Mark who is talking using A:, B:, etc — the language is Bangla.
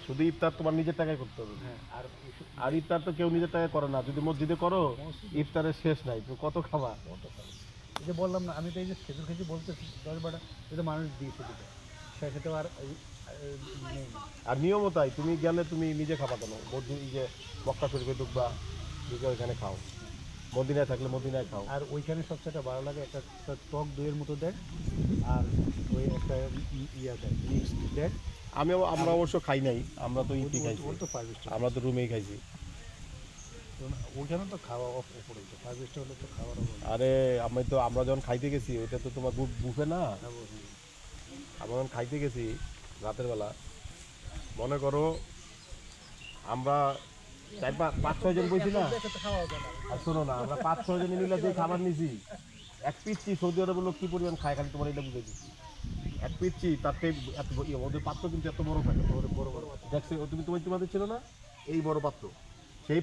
A: শুধু ইফতার তোমার নিজের টাকায় করতে হবে।
B: হ্যাঁ,
A: আর ইফতার তো কেউ নিজের টাকায় করে না, যদি মসজিদে করো ইফতারের শেষ নাই, তুমি কত খাবা।
B: এই যে বললাম না, আমি তো এই যে খেজুর খেজুর বলতেছি 10-12টা, এটা মানুষ দিয়েছে দিতে, সেটা তো আর নেই না।
A: আর নিয়মও তাই, তুমি গেলে তুমি নিজে খাবা কেন, এই যে মক্কা শরীফে ঢুকবা, ঢুকে ওইখানে খাও, মদিনায় থাকলে মদিনায় খাও।
B: আর ওইখানে সবচেয়ে ভালো লাগে একটা টক দইয়ের মতো দেয়, আর ওই একটা ইয়া দেয়, মিক্সড দেয়।
A: আমরা অবশ্য খাই নাই, আমরা তো ইটি খাইছি,
B: ওর তো 5 স্টার,
A: আমরা তো রুমেই খাইছি।
B: ওইখানে তো খাওয়া ওপরে, 5 স্টার হলে তো খাওয়ার অভাব।
A: আরে আমরা যখন খাইতে গেছি ওইটা তো তোমার বুফে না, আমরা যখন খাইতে গেছি রাতের বেলা, মনে করো আমরা 4-5-6 জন বইছি না, আর শোনো না, আমরা 5-6 জন মিলে যে খাবার নিছি, এক পিচ্ছি সৌদি আরবের লোক কি পরিমাণ খায় খালি তোমার এটা বুঝে দিচ্ছি। এক পিচ্ছি তার এত ওদের পাত্র কিন্তু এত বড় থাকে, বড় দেখছো তুমি তোমাদের ছিল না এই বড় পাত্র, সেই